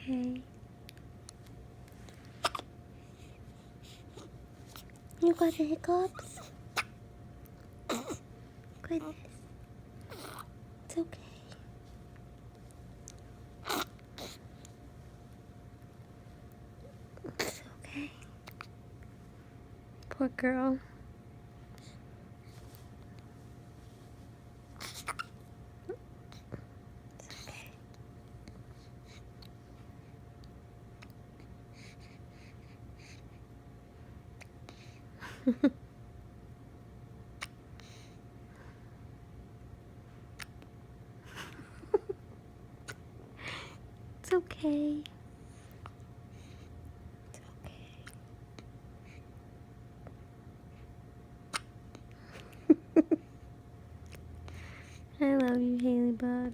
okay. You got the hiccups? Goodness. It's okay. It's okay. Poor girl. It's okay. It's okay. I love you, Haley Bug.